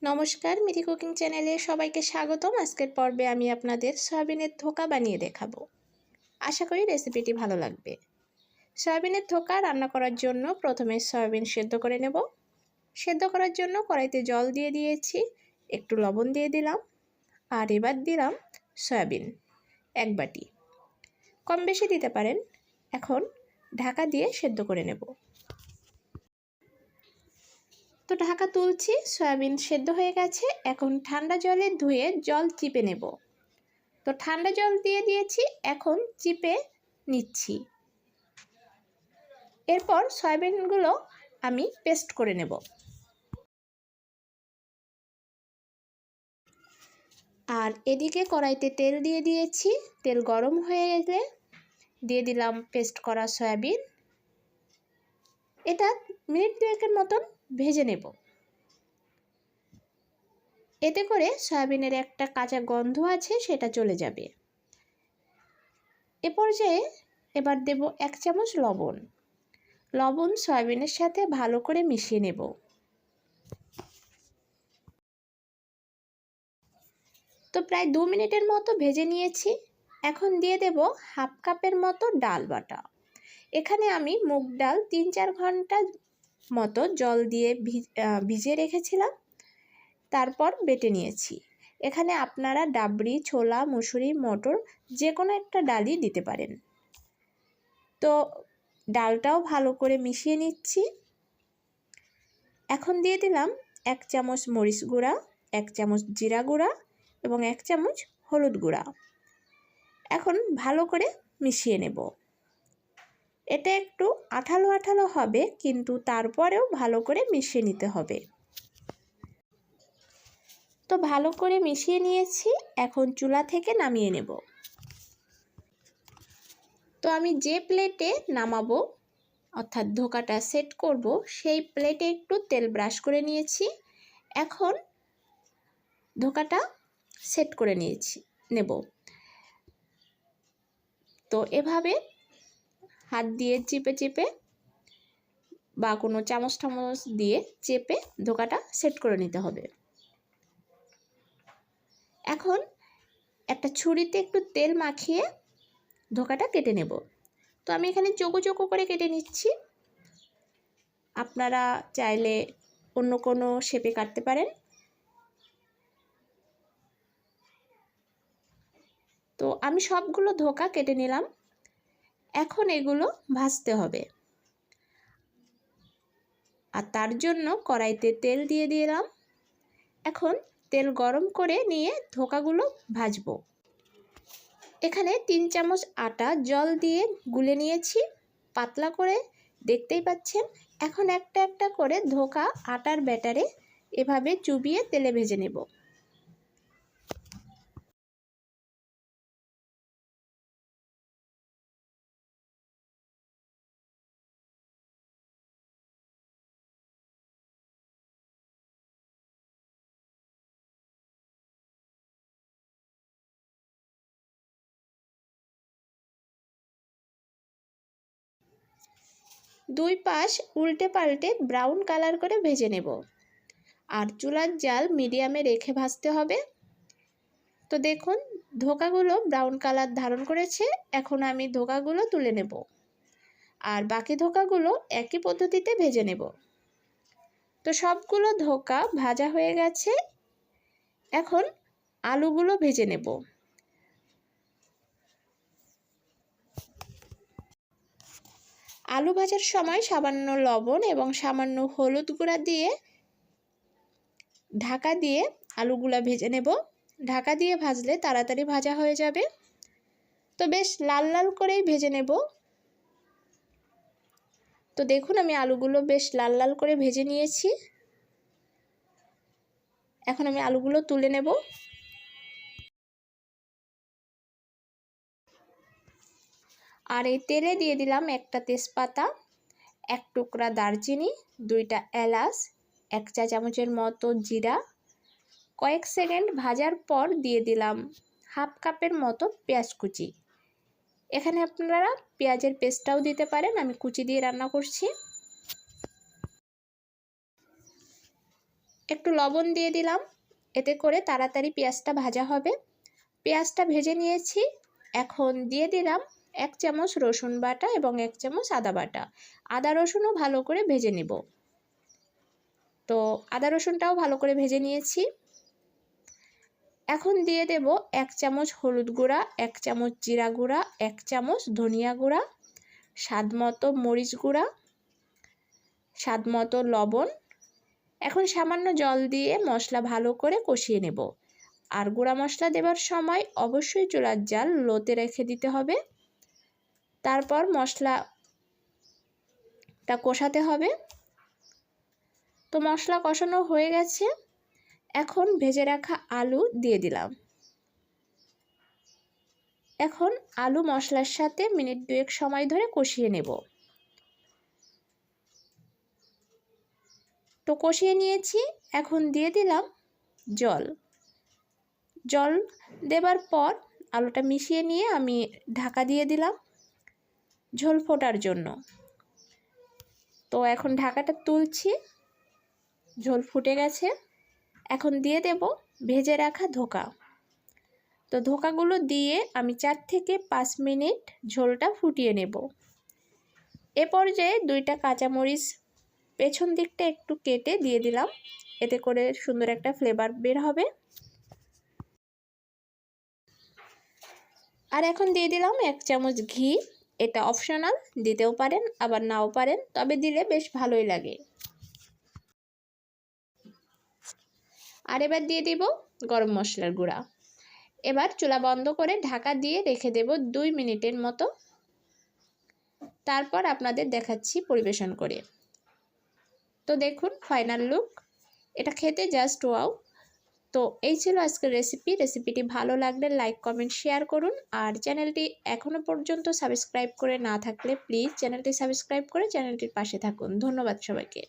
নমস্কার, মিথি কুকিং চ্যানেলে সবাইকে স্বাগতম। আজকের পর্বে আমি আপনাদের সয়াবিনের ধোকা বানিয়ে দেখাবো। আশা করি রেসিপিটি ভালো লাগবে। সয়াবিনের ধোকা রান্না করার জন্য প্রথমে সয়াবিন সেদ্ধ করে নেব। সেদ্ধ করার জন্য কড়াইতে জল দিয়ে দিয়েছি, একটু লবণ দিয়ে দিলাম, আর এবার দিলাম সয়াবিন 1 বাটি। কম বেশি দিতে পারেন। এখন ঢাকা দিয়ে সেদ্ধ করে নেব। তো ঢাকা তুলছি, সয়াবিন সেদ্ধ হয়ে গেছে। এখন ঠান্ডা জলে ধুয়ে জল চিপে নেব। তো ঠান্ডা জল দিয়ে দিয়েছি, এখন চিপে নিচ্ছি। এরপর সয়াবিনগুলো আমি পেস্ট করে নেব। আর এদিকে কড়াইতে তেল দিয়ে দিয়েছি, তেল গরম হয়ে গেলে দিয়ে দিলাম পেস্ট করা সয়াবিন। এটা মিনিট 2 মতন ভেজে নেব। এতে করে সয়াবিনের একটা কাঁচা গন্ধ আছে, সেটা চলে যাবে। এ পর্যায়ে এবার দেব 1 চামচ লবণ। লবণ সয়াবিনের সাথে ভালো করে মিশিয়ে নেব। তো প্রায় 2 মিনিটের মতো ভেজে নিয়েছি। এখন দিয়ে দেব হাফ কাপের মতো ডাল বাটা। এখানে আমি মুগ ডাল 3-4 ঘন্টা মতো জল দিয়ে ভিজিয়ে রেখেছিলাম, তারপর বেটে নিয়েছি। এখানে আপনারা ডাবরি, ছোলা, মুসুরি, মটর যে কোনো একটা ডালই দিতে পারেন। তো ডালটাও ভালো করে মিশিয়ে নিচ্ছি। এখন দিয়ে দিলাম 1 চামচ মরিচ গুঁড়া, 1 চামচ জিরা গুঁড়া এবং 1 চামচ হলুদ গুঁড়া। এখন ভালো করে মিশিয়ে নেব। এটা একটু আঠালো আঠালো হবে, কিন্তু তারপরেও ভালো করে মিশিয়ে নিতে হবে। তো ভালো করে মিশিয়ে নিয়েছি, এখন চুলা থেকে নামিয়ে নেব। তো আমি যে প্লেটে নামাবো অর্থাৎ ধোকাটা সেট করব, সেই প্লেটে একটু তেল ব্রাশ করে নিয়েছি। এখন ধোকাটা সেট করে নেব। তো এভাবে হাত দিয়ে চিপে চিপে বা কোনো চামচ টামচ দিয়ে চেপে ধোকাটা সেট করে নিতে হবে। এখন একটা ছুরিতে একটু তেল মাখিয়ে ধোকাটা কেটে নেব। তো আমি এখানে চৌকো চৌকো করে কেটে নিচ্ছি। আপনারা চাইলে অন্য কোনো শেপে কাটতে পারেন। তো আমি সবগুলো ধোকা কেটে নিলাম। এখন এগুলো ভাজতে হবে, আর তার জন্য কড়াইতে তেল দিয়ে দিলাম। এখন তেল গরম করে নিয়ে ধোকাগুলো ভাজবো। এখানে 3 চামচ আটা জল দিয়ে গুলে নিয়েছি, পাতলা করে, দেখতেই পাচ্ছেন। এখন একটা একটা করে ধোকা আটার ব্যাটারে এভাবে চুবিয়ে তেলে ভেজে নেব। দুই পাশ উল্টে পাল্টে ব্রাউন কালার করে ভেজে নেব। আর চুলার জাল মিডিয়ামে রেখে ভাজতে হবে। তো দেখুন ধোকাগুলো ব্রাউন কালার ধারণ করেছে। এখন আমি ধোকাগুলো তুলে নেব, আর বাকি ধোকাগুলো একই পদ্ধতিতে ভেজে নেব। তো সবগুলো ধোকা ভাজা হয়ে গেছে। এখন আলুগুলো ভেজে নেব। আলু ভাজার সময় সামান্য লবণ এবং সামান্য হলুদ গুঁড়া দিয়ে ঢাকা দিয়ে আলুগুলো ভেজে নেব। ঢাকা দিয়ে ভাজলে তাড়াতাড়ি ভাজা হয়ে যাবে। তো বেশ লাল লাল করেই ভেজে নেব। তো দেখুন আমি আলুগুলো বেশ লাল লাল করে ভেজে নিয়েছি। এখন আমি আলুগুলো তুলে নেব। আর এই তেলে দিয়ে দিলাম একটা তেজপাতা, 1 টুকরা দারচিনি, 2টা এলাচ, 1 চা চামচের মতো জিরা। কয়েক সেকেন্ড ভাজার পর দিয়ে দিলাম হাফ কাপের মতো পেঁয়াজ কুচি। এখানে আপনারা পেঁয়াজের পেস্টটাও দিতে পারেন, আমি কুচি দিয়ে রান্না করছি। একটু লবণ দিয়ে দিলাম, এতে করে তাড়াতাড়ি পেঁয়াজটা ভাজা হবে। পেঁয়াজটা ভেজে নিয়েছি। এখন দিয়ে দিলাম 1 চামচ রসুন বাটা এবং 1 চামচ আদা বাটা। আদা রসুনও ভালো করে ভেজে নেব। তো আদা রসুনটাও ভালো করে ভেজে নিয়েছি। এখন দিয়ে দেব 1 চামচ হলুদ গুঁড়া, 1 চামচ জিরা গুঁড়া, 1 চামচ ধনিয়া গুঁড়া, স্বাদমতো মরিচ গুঁড়া, স্বাদমতো লবণ। এখন সামান্য জল দিয়ে মশলা ভালো করে কষিয়ে নেব। আর গুঁড়া মশলা দেওয়ার সময় অবশ্যই চুলার জাল লোতে রেখে দিতে হবে। তারপর মশলাটা কষাতে হবে। তো মশলা কষানো হয়ে গেছে। এখন ভেজে রাখা আলু দিয়ে দিলাম। এখন আলু মশলার সাথে মিনিট 2 সময় ধরে কষিয়ে নেব। তো কষিয়ে নিয়েছি। এখন দিয়ে দিলাম জল। জল দেবার পর আলুটা মিশিয়ে নিয়ে আমি ঢাকা দিয়ে দিলাম ঝোল ফোটার জন্য। তো এখন ঢাকাটা তুলছি। ঝোল ফুটে গেছে। এখন দিয়ে দেব ভেজে রাখা ধোকা। তো ধোকাগুলো দিয়ে আমি 4 থেকে 5 মিনিট ঝোলটা ফুটিয়ে নেব। এ পর্যায়ে 2টা কাঁচামরিচ পেছন দিকটা একটু কেটে দিয়ে দিলাম, এতে করে সুন্দর একটা ফ্লেভার বের হবে। আর এখন দিয়ে দিলাম 1 চামচ ঘি। এটা অপশনাল, দিতেও পারেন আবার নাও পারেন, তবে দিলে বেশ ভালোই লাগে। আর এবার দিয়ে দিব গরম মশলার গুঁড়া। এবার চুলা বন্ধ করে ঢাকা দিয়ে রেখে দেব 2 মিনিটের মতো। তারপর আপনাদের দেখাচ্ছি পরিবেশন করে। তো দেখুন ফাইনাল লুক। এটা খেতে জাস্ট ওয়াও। তো এই ছিল আজকের রেসিপিটি ভালো লাগলে লাইক কমেন্ট শেয়ার করুন। আর চ্যানেলটি এখনও পর্যন্ত সাবস্ক্রাইব করে না থাকলে প্লিজ চ্যানেলটি সাবস্ক্রাইব করে চ্যানেলটির পাশে থাকুন। ধন্যবাদ সবাইকে।